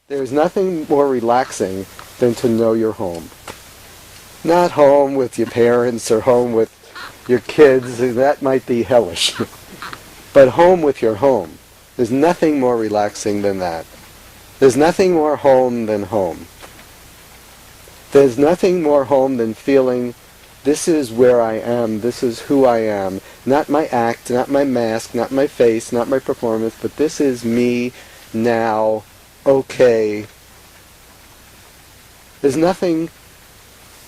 There's nothing more relaxing than to know you're home. Not home with your parents or home with your kids. That might be hellish. But home with your home. There's nothing more relaxing than that. There's nothing more home than home. There's nothing more home than feeling this is where I am, this is who I am. Not my act, not my mask, not my face, not my performance, but this is me now, okay. There's nothing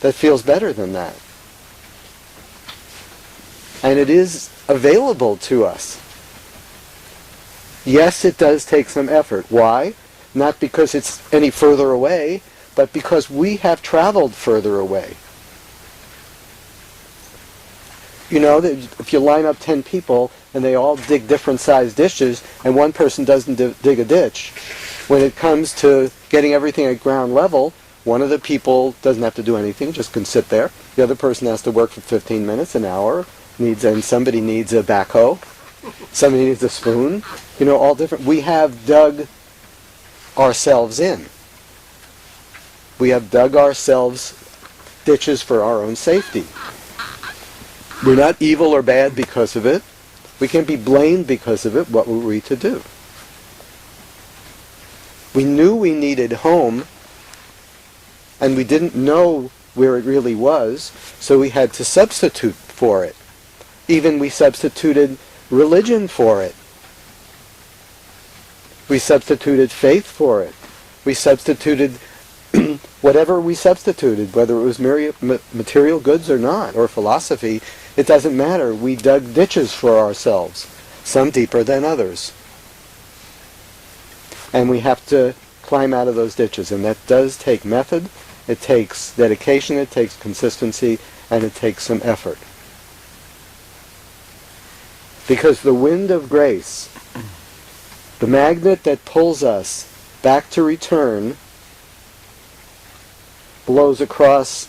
that feels better than that. And it is available to us. Yes, it does take some effort. Why? Not because it's any further away, but because we have traveled further away. You know, if you line up 10 people and they all dig different sized dishes and one person doesn't dig a ditch, when it comes to getting everything at ground level, one of the people doesn't have to do anything, just can sit there. The other person has to work for 15 minutes, an hour, and somebody needs a backhoe, somebody needs a spoon, you know, all different. We have dug ourselves in. We have dug ourselves ditches for our own safety. We're not evil or bad because of it. We can't be blamed because of it. What were we to do? We knew we needed home, and we didn't know where it really was, so we had to substitute for it. Even we substituted religion for it. We substituted faith for it. We substituted whatever we substituted, whether it was material goods or not, or philosophy, it doesn't matter. We dug ditches for ourselves, some deeper than others. And we have to climb out of those ditches, and that does take method, it takes dedication, it takes consistency, and it takes some effort. Because the wind of grace, the magnet that pulls us back to return, blows across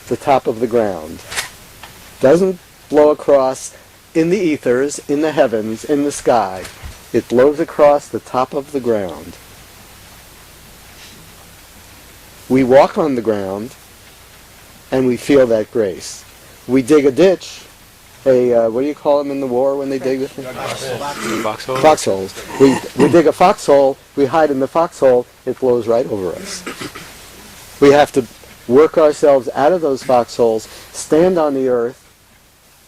the top of the ground. Doesn't blow across in the ethers, in the heavens, in the sky. It blows across the top of the ground. We walk on the ground and we feel that grace. We dig a ditch, what do you call them in the war when they dig the thing? Foxholes. Foxholes. We dig a foxhole, we hide in the foxhole, it blows right over us. We have to work ourselves out of those foxholes, stand on the earth,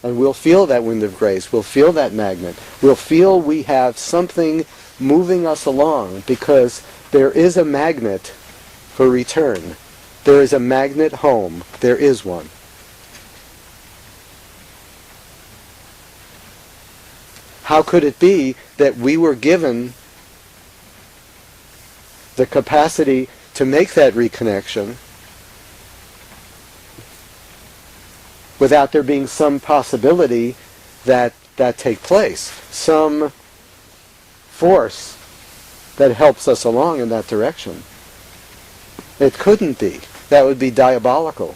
and we'll feel that wind of grace. We'll feel that magnet. We'll feel we have something moving us along, because there is a magnet for return. There is a magnet home. There is one. How could it be that we were given the capacity to make that reconnection without there being some possibility that take place, some force that helps us along in that direction? It couldn't be. That would be diabolical.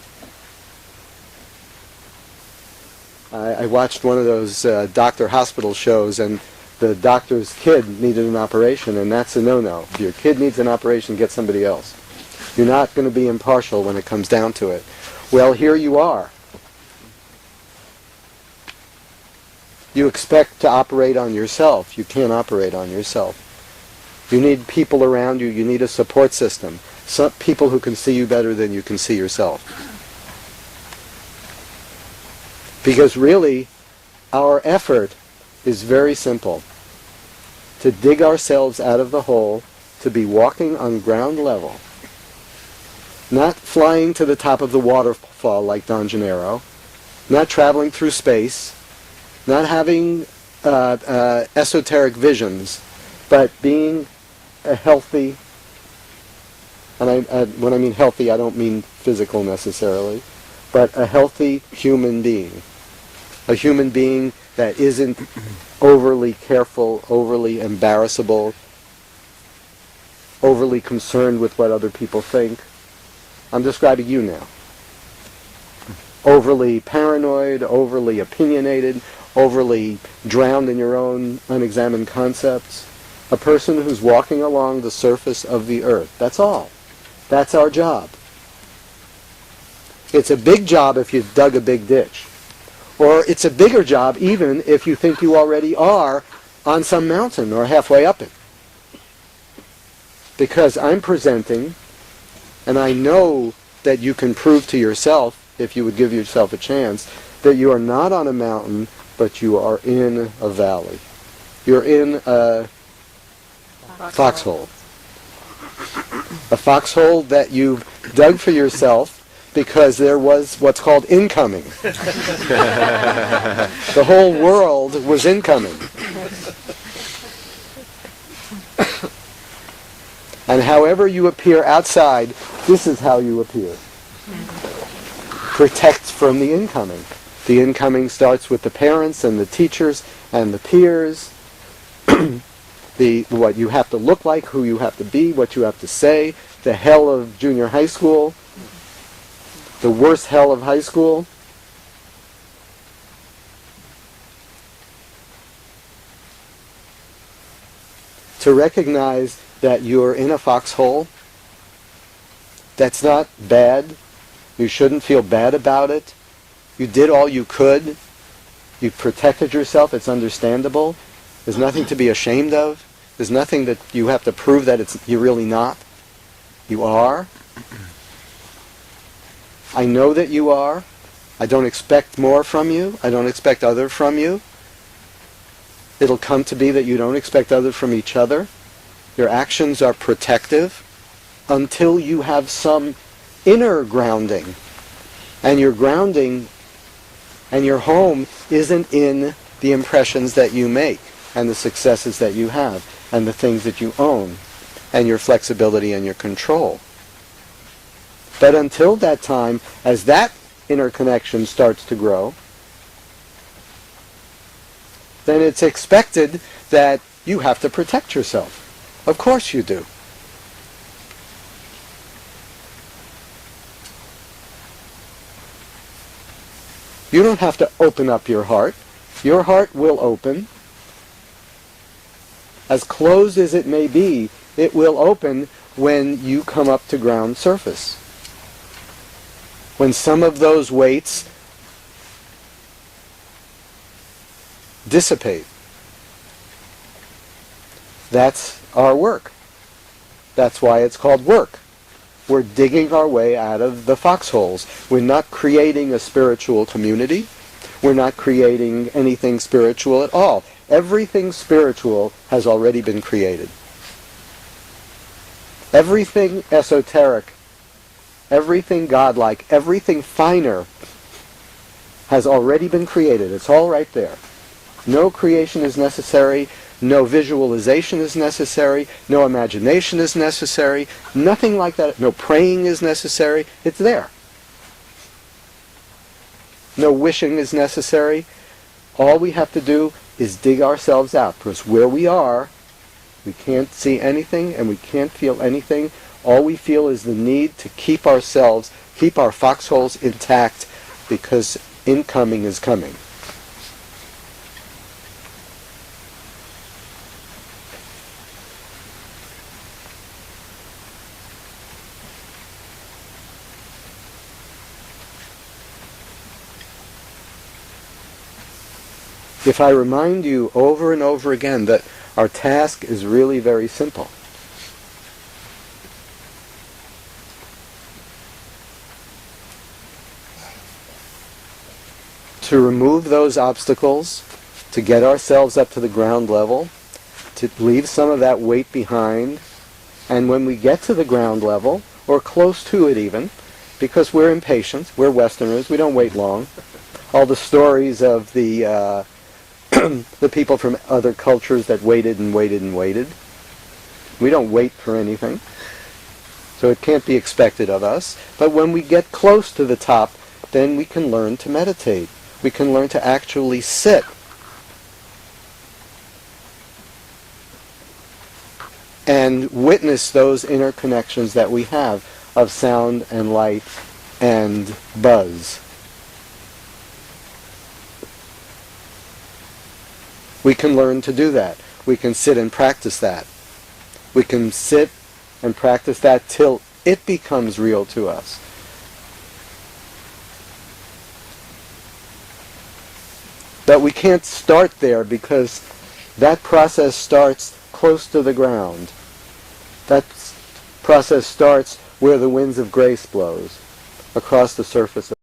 I watched one of those doctor hospital shows, and the doctor's kid needed an operation, and that's a no-no. If your kid needs an operation, get somebody else. You're not going to be impartial when it comes down to it. Well, here you are. You expect to operate on yourself. You can't operate on yourself. You need people around you. You need a support system. Some people who can see you better than you can see yourself. Because really, our effort is very simple. To dig ourselves out of the hole, to be walking on ground level. Not flying to the top of the waterfall like Don Gennaro, not traveling through space, not having esoteric visions, but being a healthy, and when I mean healthy, I don't mean physical necessarily, but a healthy human being. A human being that isn't overly careful, overly embarrassable, overly concerned with what other people think. I'm describing you now. Overly paranoid, overly opinionated, overly drowned in your own unexamined concepts. A person who's walking along the surface of the earth. That's all. That's our job. It's a big job if you've dug a big ditch. Or it's a bigger job even if you think you already are on some mountain or halfway up it. Because I'm presenting, and I know that you can prove to yourself, if you would give yourself a chance, that you are not on a mountain, but you are in a valley. You're in a foxhole. A foxhole that you've dug for yourself because there was what's called incoming. The whole world was incoming. And however you appear outside, this is how you appear. Protect from the incoming. The incoming starts with the parents and the teachers and the peers. What you have to look like, who you have to be, what you have to say, the hell of junior high school, the worst hell of high school. To recognize that you're in a foxhole, that's not bad. You shouldn't feel bad about it. You did all you could. You protected yourself. It's understandable. There's nothing to be ashamed of. There's nothing that you have to prove that you're really not. You are. I know that you are. I don't expect more from you. I don't expect other from you. It'll come to be that you don't expect other from each other. Your actions are protective until you have some inner grounding. And your grounding and your home isn't in the impressions that you make and the successes that you have and the things that you own and your flexibility and your control. But until that time, as that inner connection starts to grow, then it's expected that you have to protect yourself. Of course you do. You don't have to open up your heart. Your heart will open. As closed as it may be, it will open when you come up to ground surface. When some of those weights dissipate. That's our work. That's why it's called work. We're digging our way out of the foxholes. We're not creating a spiritual community. We're not creating anything spiritual at all. Everything spiritual has already been created. Everything esoteric, everything godlike, everything finer has already been created. It's all right there. No creation is necessary. No visualization is necessary. No imagination is necessary. Nothing like that. No praying is necessary. It's there. No wishing is necessary. All we have to do is dig ourselves out, because where we are, we can't see anything and we can't feel anything. All we feel is the need to keep ourselves, keep our foxholes intact, because incoming is coming. If I remind you over and over again that our task is really very simple. To remove those obstacles, to get ourselves up to the ground level, to leave some of that weight behind, and when we get to the ground level, or close to it even, because we're impatient, we're Westerners, we don't wait long. All the stories of the people from other cultures that waited and waited and waited. We don't wait for anything. So it can't be expected of us. But when we get close to the top, then we can learn to meditate. We can learn to actually sit. And witness those inner connections that we have of sound and light and buzz. We can learn to do that. we can sit and practice that. We can sit and practice that till it becomes real to us. But we can't start there because that process starts close to the ground. That process starts where the winds of grace blows, across the surface of